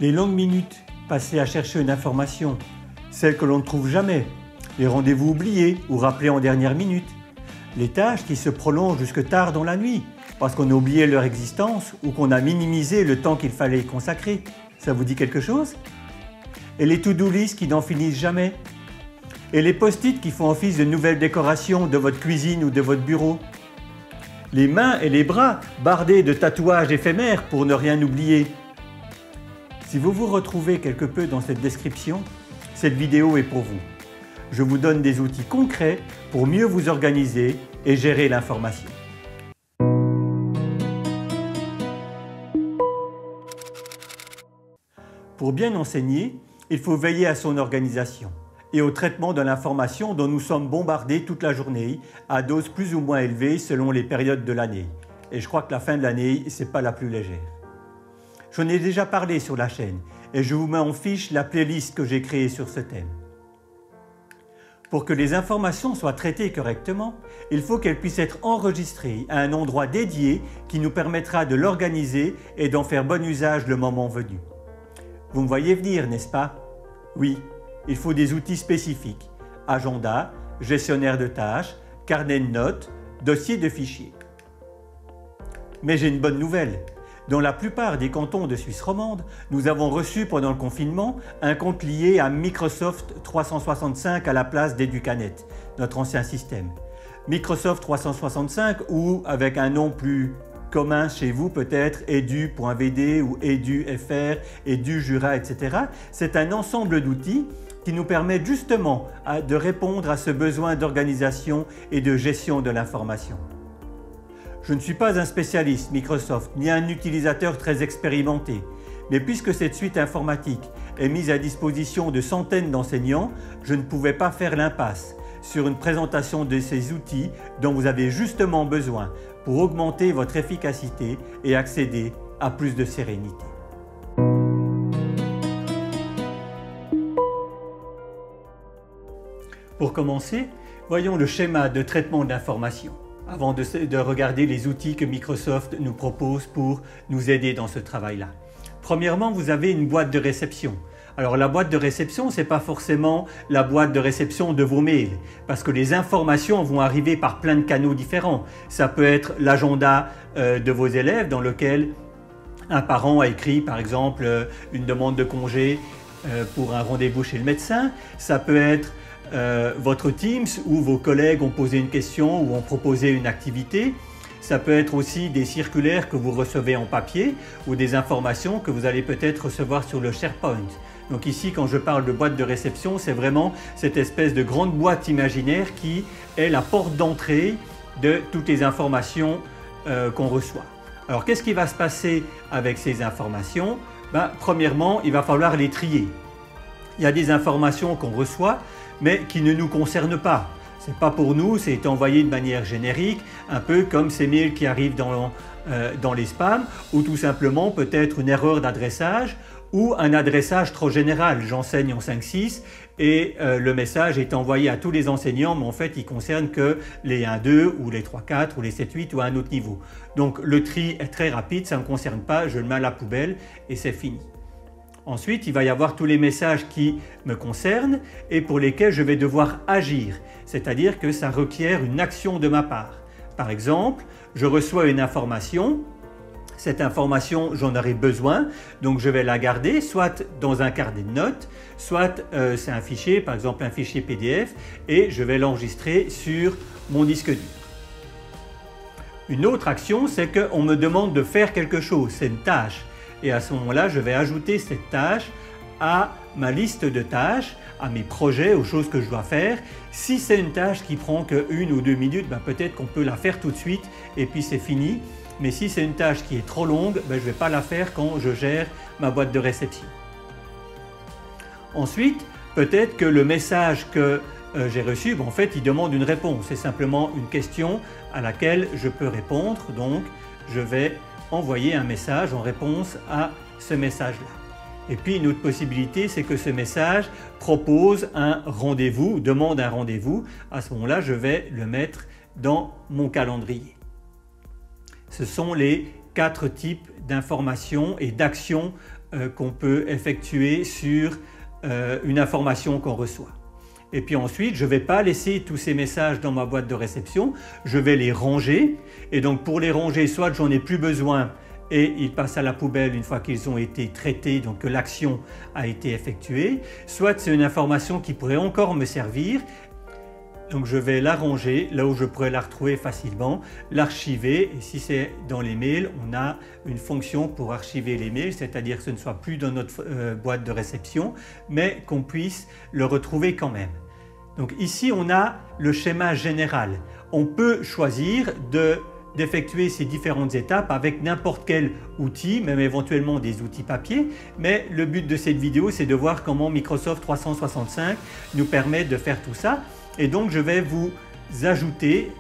Les longues minutes passées à chercher une information, celles que l'on ne trouve jamais, les rendez-vous oubliés ou rappelés en dernière minute, les tâches qui se prolongent jusque tard dans la nuit parce qu'on a oublié leur existence ou qu'on a minimisé le temps qu'il fallait y consacrer. Ça vous dit quelque chose? Et les to-do list qui n'en finissent jamais? Et les post-it qui font office de nouvelles décorations de votre cuisine ou de votre bureau? Les mains et les bras bardés de tatouages éphémères pour ne rien oublier? Si vous vous retrouvez quelque peu dans cette description, cette vidéo est pour vous. Je vous donne des outils concrets pour mieux vous organiser et gérer l'information. Pour bien enseigner, il faut veiller à son organisation et au traitement de l'information dont nous sommes bombardés toute la journée à doses plus ou moins élevées selon les périodes de l'année. Et je crois que la fin de l'année, ce n'est pas la plus légère. J'en ai déjà parlé sur la chaîne et je vous mets en fiche la playlist que j'ai créée sur ce thème. Pour que les informations soient traitées correctement, il faut qu'elles puissent être enregistrées à un endroit dédié qui nous permettra de l'organiser et d'en faire bon usage le moment venu. Vous me voyez venir, n'est-ce pas? Oui, il faut des outils spécifiques. Agenda, gestionnaire de tâches, carnet de notes, dossier de fichiers. Mais j'ai une bonne nouvelle. Dans la plupart des cantons de Suisse romande, nous avons reçu pendant le confinement un compte lié à Microsoft 365 à la place d'Educanet, notre ancien système. Microsoft 365 ou, avec un nom plus commun chez vous peut-être, edu.vd ou edu.fr, edu.jura, etc. C'est un ensemble d'outils qui nous permettent justement de répondre à ce besoin d'organisation et de gestion de l'information. Je ne suis pas un spécialiste Microsoft ni un utilisateur très expérimenté, mais puisque cette suite informatique est mise à disposition de centaines d'enseignants, je ne pouvais pas faire l'impasse sur une présentation de ces outils dont vous avez justement besoin pour augmenter votre efficacité et accéder à plus de sérénité. Pour commencer, voyons le schéma de traitement d'information avant de regarder les outils que Microsoft nous propose pour nous aider dans ce travail-là. Premièrement, vous avez une boîte de réception. Alors la boîte de réception, ce n'est pas forcément la boîte de réception de vos mails, parce que les informations vont arriver par plein de canaux différents. Ça peut être l'agenda de vos élèves dans lequel un parent a écrit par exemple une demande de congé pour un rendez-vous chez le médecin. Ça peut être votre Teams où vos collègues ont posé une question ou ont proposé une activité. Ça peut être aussi des circulaires que vous recevez en papier ou des informations que vous allez peut-être recevoir sur le SharePoint. Donc ici, quand je parle de boîte de réception, c'est vraiment cette espèce de grande boîte imaginaire qui est la porte d'entrée de toutes les informations qu'on reçoit. Alors qu'est-ce qui va se passer avec ces informations? Premièrement, il va falloir les trier. Il y a des informations qu'on reçoit mais qui ne nous concernent pas. Ce n'est pas pour nous, c'est envoyé de manière générique, un peu comme ces mails qui arrivent dans les spams, ou tout simplement peut-être une erreur d'adressage ou un adressage trop général. J'enseigne en 5-6 et le message est envoyé à tous les enseignants, mais en fait il ne concerne que les 1-2 ou les 3-4 ou les 7-8 ou à un autre niveau. Donc le tri est très rapide, ça ne me concerne pas, je le mets à la poubelle et c'est fini. Ensuite, il va y avoir tous les messages qui me concernent et pour lesquels je vais devoir agir, c'est-à-dire que ça requiert une action de ma part. Par exemple, je reçois une information, cette information j'en aurai besoin, donc je vais la garder soit dans un carnet de notes, soit c'est un fichier, par exemple un fichier PDF, et je vais l'enregistrer sur mon disque dur. Une autre action, c'est qu'on me demande de faire quelque chose, c'est une tâche. Et à ce moment-là, je vais ajouter cette tâche à ma liste de tâches, à mes projets, aux choses que je dois faire. Si c'est une tâche qui prend que 1 ou 2 minutes, peut-être qu'on peut la faire tout de suite et puis c'est fini. Mais si c'est une tâche qui est trop longue, je ne vais pas la faire quand je gère ma boîte de réception. Ensuite, peut-être que le message que j'ai reçu, en fait, il demande une réponse. C'est simplement une question à laquelle je peux répondre. Donc, je vais envoyer un message en réponse à ce message-là. Et puis une autre possibilité, c'est que ce message propose un rendez-vous, demande un rendez-vous. À ce moment-là, je vais le mettre dans mon calendrier. Ce sont les 4 types d'informations et d'actions qu'on peut effectuer sur une information qu'on reçoit. Et puis ensuite, je ne vais pas laisser tous ces messages dans ma boîte de réception, je vais les ranger. Et donc pour les ranger, soit j'en ai plus besoin et ils passent à la poubelle une fois qu'ils ont été traités, donc que l'action a été effectuée, soit c'est une information qui pourrait encore me servir. Donc je vais la ranger là où je pourrais la retrouver facilement, l'archiver, et si c'est dans les mails, on a une fonction pour archiver les mails, c'est-à-dire que ce ne soit plus dans notre boîte de réception, mais qu'on puisse le retrouver quand même. Donc ici on a le schéma général. On peut choisir d'effectuer ces différentes étapes avec n'importe quel outil, même éventuellement des outils papier, mais le but de cette vidéo c'est de voir comment Microsoft 365 nous permet de faire tout ça. Et donc je vais vous ajouter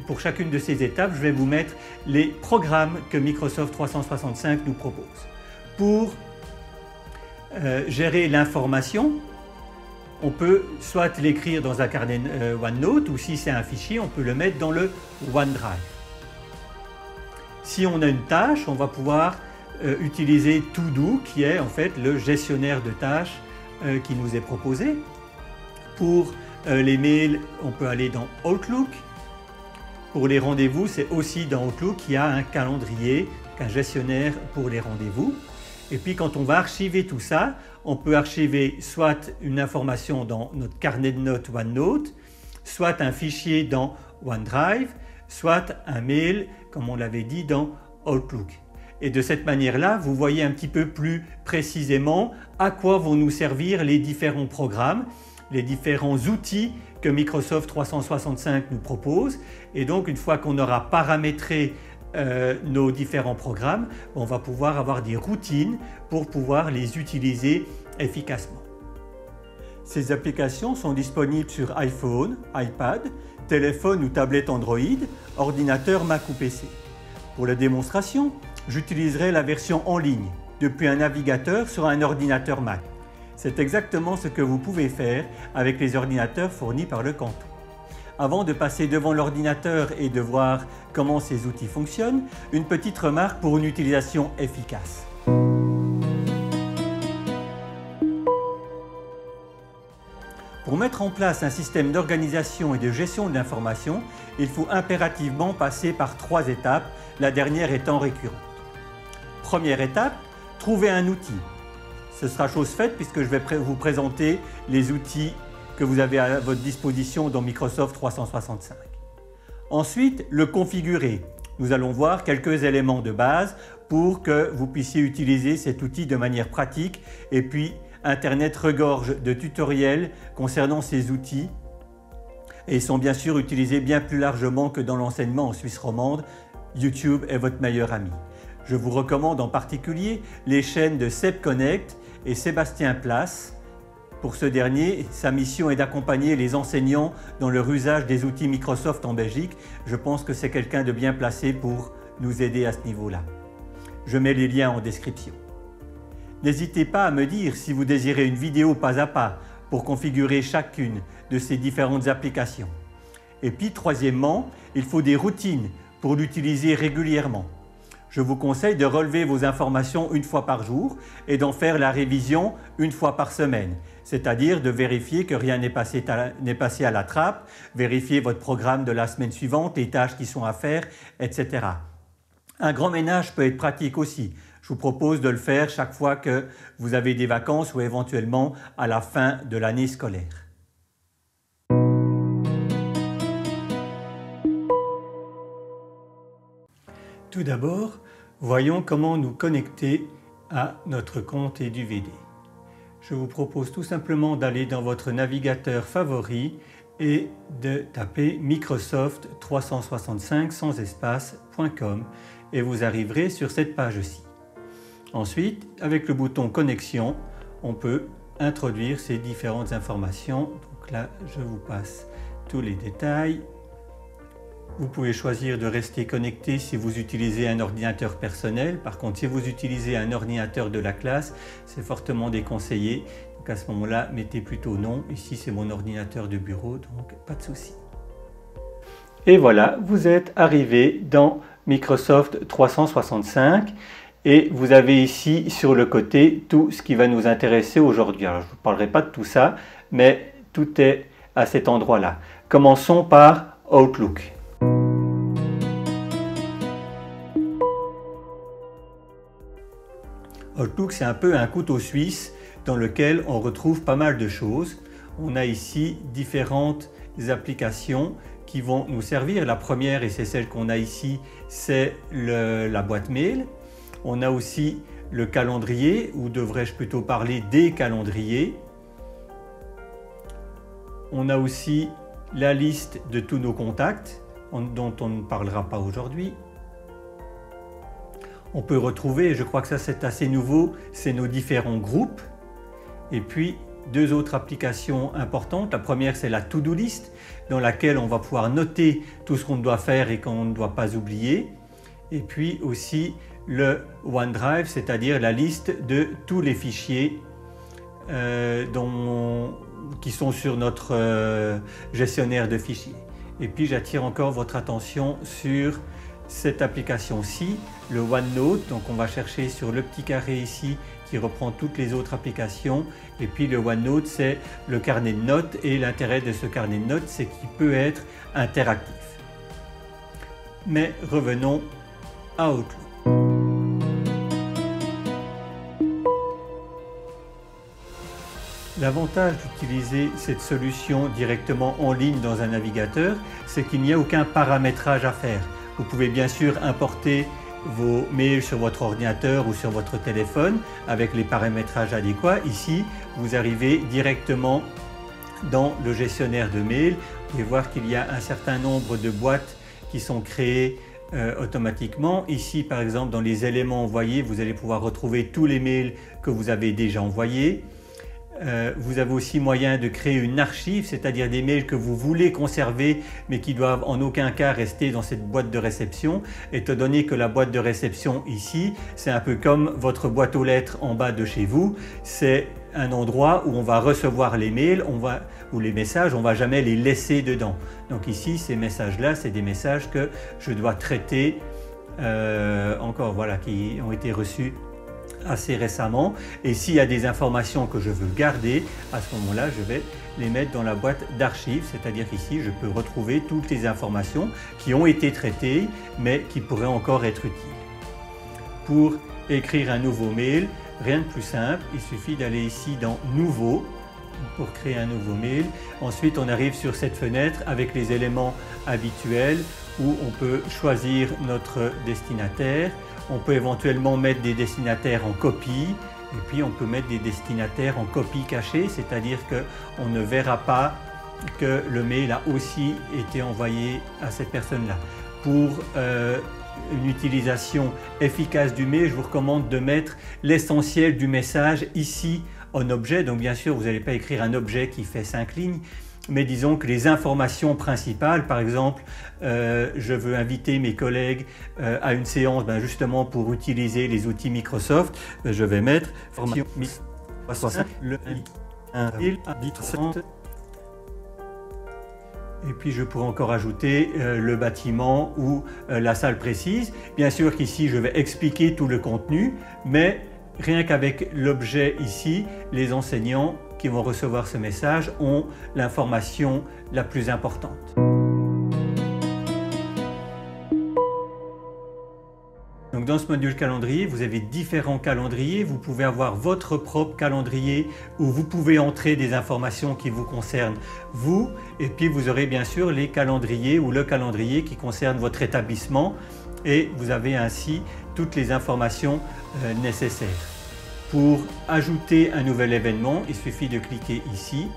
pour chacune de ces étapes, je vais vous mettre les programmes que Microsoft 365 nous propose. Pour gérer l'information, on peut soit l'écrire dans un carnet OneNote, ou si c'est un fichier, on peut le mettre dans le OneDrive. Si on a une tâche, on va pouvoir utiliser To-Do, qui est en fait le gestionnaire de tâches qui nous est proposé. Pour les mails, on peut aller dans Outlook. Pour les rendez-vous, c'est aussi dans Outlook qu'il y a un calendrier, un gestionnaire pour les rendez-vous. Et puis quand on va archiver tout ça, on peut archiver soit une information dans notre carnet de notes OneNote, soit un fichier dans OneDrive, soit un mail, comme on l'avait dit, dans Outlook. Et de cette manière-là, vous voyez un petit peu plus précisément à quoi vont nous servir les différents programmes, les différents outils que Microsoft 365 nous propose. Et donc, une fois qu'on aura paramétré nos différents programmes, on va pouvoir avoir des routines pour pouvoir les utiliser efficacement. Ces applications sont disponibles sur iPhone, iPad, téléphone ou tablette Android, ordinateur Mac ou PC. Pour la démonstration, j'utiliserai la version en ligne, depuis un navigateur sur un ordinateur Mac. C'est exactement ce que vous pouvez faire avec les ordinateurs fournis par le Canton. Avant de passer devant l'ordinateur et de voir comment ces outils fonctionnent, une petite remarque pour une utilisation efficace. Pour mettre en place un système d'organisation et de gestion de l'information, il faut impérativement passer par 3 étapes, la dernière étant récurrente. Première étape, trouver un outil. Ce sera chose faite puisque je vais vous présenter les outils que vous avez à votre disposition dans Microsoft 365. Ensuite, le configurer. Nous allons voir quelques éléments de base pour que vous puissiez utiliser cet outil de manière pratique. Et puis, Internet regorge de tutoriels concernant ces outils et ils sont bien sûr utilisés bien plus largement que dans l'enseignement en Suisse romande. YouTube est votre meilleur ami. Je vous recommande en particulier les chaînes de Seb Connect et Sébastien Place. Pour ce dernier, sa mission est d'accompagner les enseignants dans leur usage des outils Microsoft en Belgique. Je pense que c'est quelqu'un de bien placé pour nous aider à ce niveau-là. Je mets les liens en description. N'hésitez pas à me dire si vous désirez une vidéo pas à pas pour configurer chacune de ces différentes applications. Et puis, troisièmement, il faut des routines pour l'utiliser régulièrement. Je vous conseille de relever vos informations une fois par jour et d'en faire la révision une fois par semaine, c'est-à-dire de vérifier que rien n'est passé à la trappe, vérifier votre programme de la semaine suivante, les tâches qui sont à faire, etc. Un grand ménage peut être pratique aussi. Je vous propose de le faire chaque fois que vous avez des vacances ou éventuellement à la fin de l'année scolaire. Tout d'abord, voyons comment nous connecter à notre compte EduVD. Je vous propose tout simplement d'aller dans votre navigateur favori et de taper Microsoft 365 sans espace.com et vous arriverez sur cette page-ci. Ensuite, avec le bouton Connexion, on peut introduire ces différentes informations. Donc là, je vous passe tous les détails. Vous pouvez choisir de rester connecté si vous utilisez un ordinateur personnel. Par contre, si vous utilisez un ordinateur de la classe, c'est fortement déconseillé. Donc à ce moment-là, mettez plutôt non. Ici, c'est mon ordinateur de bureau, donc pas de souci. Et voilà, vous êtes arrivé dans Microsoft 365. Et vous avez ici sur le côté tout ce qui va nous intéresser aujourd'hui. Alors je ne vous parlerai pas de tout ça, mais tout est à cet endroit-là. Commençons par Outlook. Outlook, c'est un peu un couteau suisse dans lequel on retrouve pas mal de choses. On a ici différentes applications qui vont nous servir. La première, et c'est celle qu'on a ici, c'est la boîte mail. On a aussi le calendrier, ou devrais-je plutôt parler des calendriers. On a aussi la liste de tous nos contacts, dont on ne parlera pas aujourd'hui. On peut retrouver, et je crois que ça c'est assez nouveau, c'est nos différents groupes. Et puis deux autres applications importantes. La première, c'est la to-do list, dans laquelle on va pouvoir noter tout ce qu'on doit faire et qu'on ne doit pas oublier. Et puis aussi le OneDrive, c'est-à-dire la liste de tous les fichiers qui sont sur notre gestionnaire de fichiers. Et puis j'attire encore votre attention sur cette application-ci, le OneNote. Donc on va chercher sur le petit carré ici qui reprend toutes les autres applications. Et puis le OneNote, c'est le carnet de notes, et l'intérêt de ce carnet de notes, c'est qu'il peut être interactif. Mais revenons à Outlook. L'avantage d'utiliser cette solution directement en ligne dans un navigateur, c'est qu'il n'y a aucun paramétrage à faire. Vous pouvez bien sûr importer vos mails sur votre ordinateur ou sur votre téléphone avec les paramétrages adéquats. Ici, vous arrivez directement dans le gestionnaire de mails. Vous pouvez voir qu'il y a un certain nombre de boîtes qui sont créées automatiquement. Ici, par exemple, dans les éléments envoyés, vous allez pouvoir retrouver tous les mails que vous avez déjà envoyés. Vous avez aussi moyen de créer une archive, c'est-à-dire des mails que vous voulez conserver mais qui doivent en aucun cas rester dans cette boîte de réception. Étant donné que la boîte de réception ici, c'est un peu comme votre boîte aux lettres en bas de chez vous, c'est un endroit où on va recevoir les mails ou les messages, on ne va jamais les laisser dedans. Donc ici, ces messages-là, c'est des messages que je dois traiter qui ont été reçus assez récemment, et s'il y a des informations que je veux garder, à ce moment-là je vais les mettre dans la boîte d'archives, c'est-à-dire qu'ici je peux retrouver toutes les informations qui ont été traitées mais qui pourraient encore être utiles. Pour écrire un nouveau mail, rien de plus simple, il suffit d'aller ici dans Nouveau pour créer un nouveau mail. Ensuite on arrive sur cette fenêtre avec les éléments habituels où on peut choisir notre destinataire. On peut éventuellement mettre des destinataires en copie, et puis on peut mettre des destinataires en copie cachée, c'est-à-dire qu'on ne verra pas que le mail a aussi été envoyé à cette personne-là. Pour une utilisation efficace du mail, je vous recommande de mettre l'essentiel du message ici en objet. Donc bien sûr, vous n'allez pas écrire un objet qui fait 5 lignes, mais disons que les informations principales, par exemple, je veux inviter mes collègues à une séance justement pour utiliser les outils Microsoft, je vais mettre formation Microsoft, et puis je pourrais encore ajouter le bâtiment ou la salle précise. Bien sûr qu'ici je vais expliquer tout le contenu, mais rien qu'avec l'objet ici, les enseignants qui vont recevoir ce message ont l'information la plus importante. Donc dans ce module calendrier, vous avez différents calendriers. Vous pouvez avoir votre propre calendrier où vous pouvez entrer des informations qui vous concernent vous, et puis vous aurez bien sûr les calendriers ou le calendrier qui concerne votre établissement, et vous avez ainsi toutes les informations nécessaires. Pour ajouter un nouvel événement, il suffit de cliquer ici.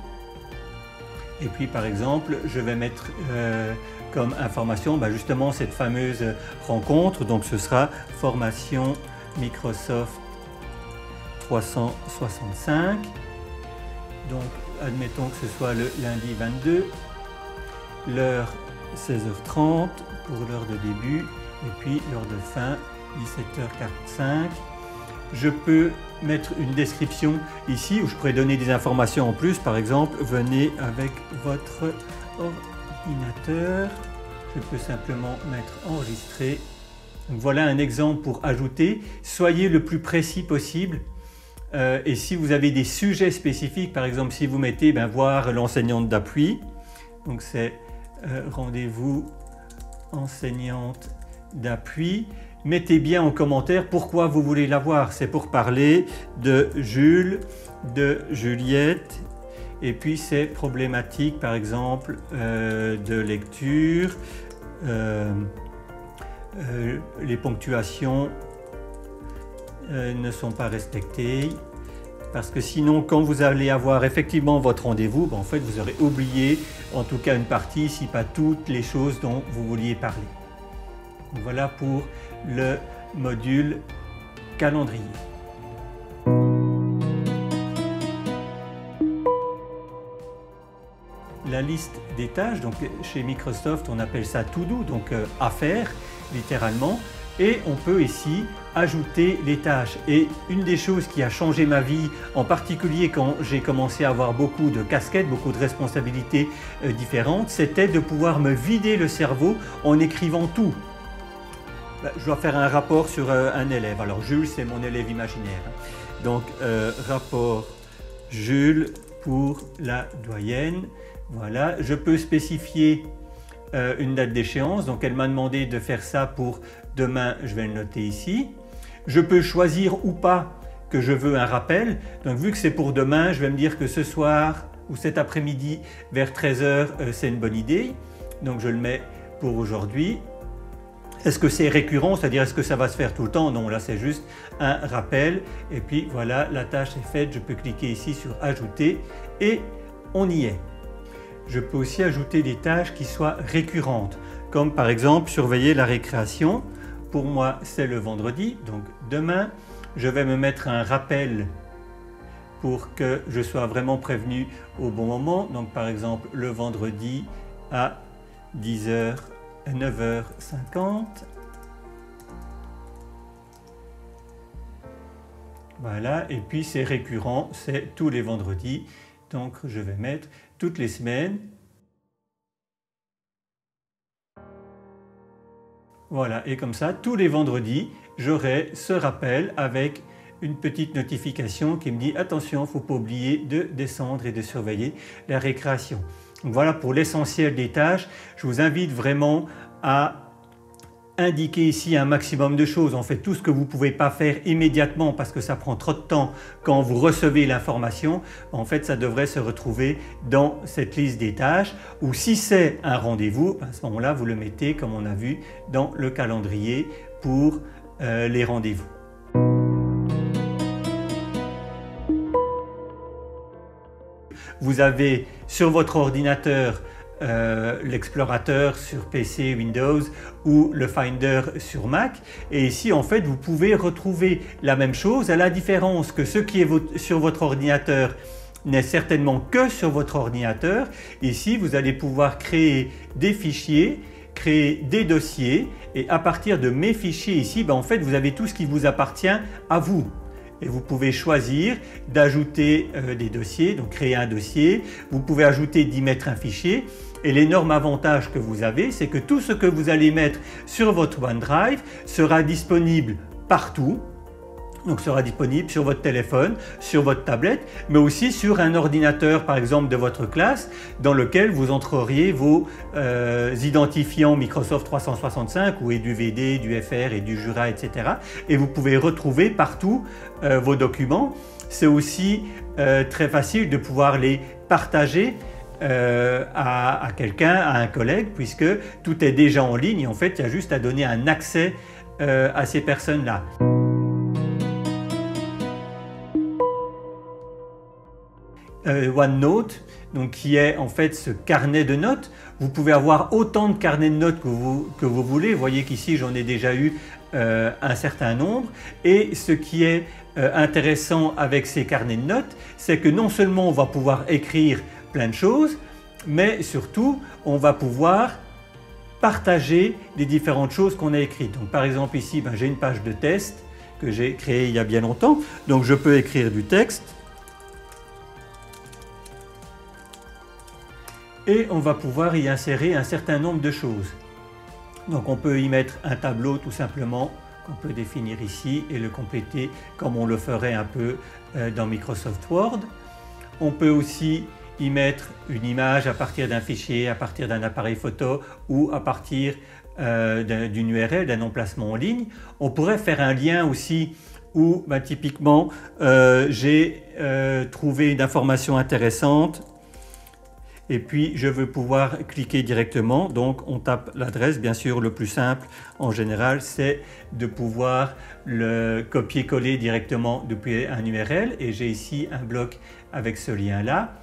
Et puis par exemple, je vais mettre comme information justement cette fameuse rencontre. Donc ce sera formation Microsoft 365. Donc admettons que ce soit le lundi 22, l'heure 16h30 pour l'heure de début, et puis l'heure de fin 17h45. Je peux mettre une description ici où je pourrais donner des informations en plus. Par exemple, venez avec votre ordinateur. Je peux simplement mettre enregistrer Donc voilà un exemple pour ajouter. Soyez le plus précis possible. Et si vous avez des sujets spécifiques, par exemple si vous mettez voir l'enseignante d'appui, donc c'est rendez-vous enseignante d'appui, mettez bien en commentaire pourquoi vous voulez la voir. C'est pour parler de Jules, de Juliette, et puis c'est problématique par exemple de lecture, les ponctuations ne sont pas respectées, parce que sinon quand vous allez avoir effectivement votre rendez-vous, en fait vous aurez oublié en tout cas une partie, si pas toutes les choses dont vous vouliez parler. Donc voilà pour le module calendrier. La liste des tâches, donc chez Microsoft on appelle ça to do, donc à faire littéralement. Et on peut ici ajouter les tâches. Et une des choses qui a changé ma vie, en particulier quand j'ai commencé à avoir beaucoup de casquettes, beaucoup de responsabilités différentes, c'était de pouvoir me vider le cerveau en écrivant tout. Je dois faire un rapport sur un élève. Alors Jules, c'est mon élève imaginaire. Donc rapport Jules pour la doyenne. Voilà, je peux spécifier une date d'échéance. Donc elle m'a demandé de faire ça pour demain, je vais le noter ici. Je peux choisir ou pas que je veux un rappel. Donc vu que c'est pour demain, je vais me dire que ce soir ou cet après-midi vers 13 h, c'est une bonne idée. Donc je le mets pour aujourd'hui. Est-ce que c'est récurrent, c'est-à-dire est-ce que ça va se faire tout le temps? Non, là c'est juste un rappel. Et puis voilà, la tâche est faite. Je peux cliquer ici sur ajouter et on y est. Je peux aussi ajouter des tâches qui soient récurrentes, comme par exemple surveiller la récréation. Pour moi, c'est le vendredi, donc demain, je vais me mettre un rappel pour que je sois vraiment prévenu au bon moment. Donc par exemple, le vendredi à 10 h, 9h50. Voilà, et puis c'est récurrent, c'est tous les vendredis. Donc je vais mettre toutes les semaines. Voilà, et comme ça, tous les vendredis, j'aurai ce rappel avec une petite notification qui me dit « Attention, il ne faut pas oublier de descendre et de surveiller la récréation ». Donc voilà pour l'essentiel des tâches. Je vous invite vraiment à indiquer ici un maximum de choses. En fait, tout ce que vous ne pouvez pas faire immédiatement parce que ça prend trop de temps quand vous recevez l'information, en fait, ça devrait se retrouver dans cette liste des tâches. Ou si c'est un rendez-vous, à ce moment-là, vous le mettez, comme on a vu, dans le calendrier pour les rendez-vous. Vous avez sur votre ordinateur l'explorateur sur PC Windows ou le Finder sur Mac, et ici en fait vous pouvez retrouver la même chose, à la différence que ce qui est sur votre ordinateur n'est certainement que sur votre ordinateur. Ici vous allez pouvoir créer des fichiers, créer des dossiers, et à partir de mes fichiers ici, en fait vous avez tout ce qui vous appartient à vous. Et vous pouvez choisir d'ajouter des dossiers, donc créer un dossier. Vous pouvez ajouter d'y mettre un fichier. Et l'énorme avantage que vous avez, c'est que tout ce que vous allez mettre sur votre OneDrive sera disponible partout. Donc sera disponible sur votre téléphone, sur votre tablette, mais aussi sur un ordinateur par exemple de votre classe dans lequel vous entreriez vos identifiants Microsoft 365 ou du VD, du FR et du Jura, etc. Et vous pouvez retrouver partout vos documents. C'est aussi très facile de pouvoir les partager à quelqu'un, à un collègue, puisque tout est déjà en ligne. En fait, il y a juste à donner un accès à ces personnes-là. OneNote, donc qui est en fait ce carnet de notes. Vous pouvez avoir autant de carnets de notes que vous voulez. Vous voyez qu'ici j'en ai déjà eu un certain nombre. Et ce qui est intéressant avec ces carnets de notes, c'est que non seulement on va pouvoir écrire plein de choses, mais surtout on va pouvoir partager les différentes choses qu'on a écrites. Donc par exemple ici, j'ai une page de test que j'ai créée il y a bien longtemps. Donc je peux écrire du texte. Et on va pouvoir y insérer un certain nombre de choses. Donc on peut y mettre un tableau tout simplement qu'on peut définir ici et le compléter comme on le ferait un peu dans Microsoft Word. On peut aussi y mettre une image à partir d'un fichier, à partir d'un appareil photo ou à partir d'une URL, d'un emplacement en ligne. On pourrait faire un lien aussi où typiquement j'ai trouvé une information intéressante et puis je veux pouvoir cliquer directement. Donc on tape l'adresse. Bien sûr, le plus simple en général, c'est de pouvoir le copier-coller directement depuis un URL et j'ai ici un bloc avec ce lien-là.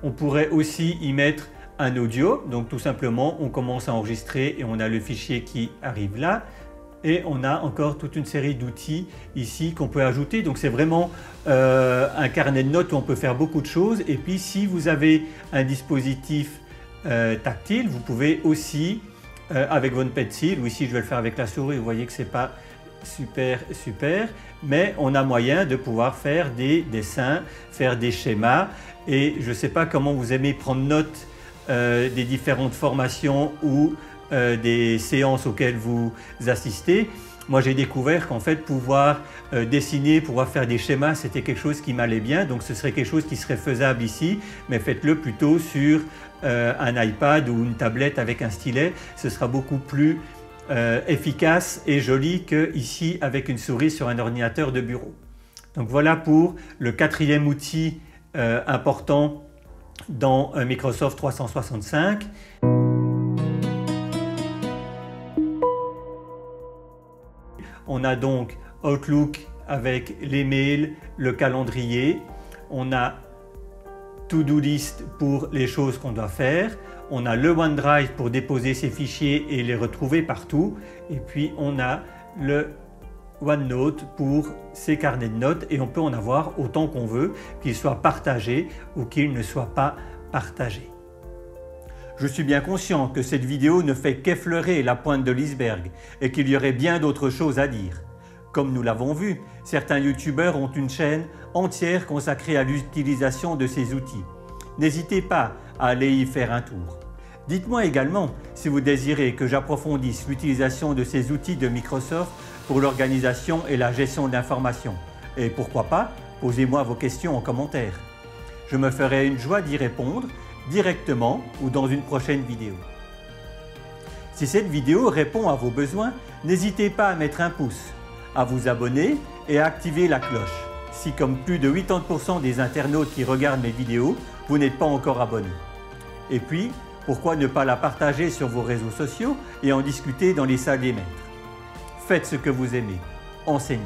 On pourrait aussi y mettre un audio, donc tout simplement on commence à enregistrer et on a le fichier qui arrive là et on a encore toute une série d'outils ici qu'on peut ajouter. Donc c'est vraiment un carnet de notes où on peut faire beaucoup de choses. Et puis si vous avez un dispositif tactile, vous pouvez aussi avec votre pencil, ou ici je vais le faire avec la souris, vous voyez que c'est pas super, mais on a moyen de pouvoir faire des dessins, faire des schémas. Et je ne sais pas comment vous aimez prendre note des différentes formations ou des séances auxquelles vous assistez. Moi j'ai découvert qu'en fait pouvoir dessiner, pouvoir faire des schémas, c'était quelque chose qui m'allait bien. Donc ce serait quelque chose qui serait faisable ici, mais faites-le plutôt sur un iPad ou une tablette avec un stylet. Ce sera beaucoup plus efficace et joli qu'ici avec une souris sur un ordinateur de bureau. Donc voilà pour le quatrième outil important dans Microsoft 365. On a donc Outlook avec les mails, le calendrier, on a To-Do List pour les choses qu'on doit faire, on a le OneDrive pour déposer ses fichiers et les retrouver partout, et puis on a le OneNote pour ses carnets de notes et on peut en avoir autant qu'on veut, qu'ils soient partagés ou qu'ils ne soient pas partagés. Je suis bien conscient que cette vidéo ne fait qu'effleurer la pointe de l'iceberg et qu'il y aurait bien d'autres choses à dire. Comme nous l'avons vu, certains youtubeurs ont une chaîne entière consacrée à l'utilisation de ces outils. N'hésitez pas à aller y faire un tour. Dites-moi également si vous désirez que j'approfondisse l'utilisation de ces outils de Microsoft pour l'organisation et la gestion de l'information. Et pourquoi pas, posez-moi vos questions en commentaire. Je me ferai une joie d'y répondre directement ou dans une prochaine vidéo. Si cette vidéo répond à vos besoins, n'hésitez pas à mettre un pouce, à vous abonner et à activer la cloche. Si comme plus de 80% des internautes qui regardent mes vidéos, vous n'êtes pas encore abonné. Et puis, pourquoi ne pas la partager sur vos réseaux sociaux et en discuter dans les salles des maîtres? Faites ce que vous aimez, enseignez.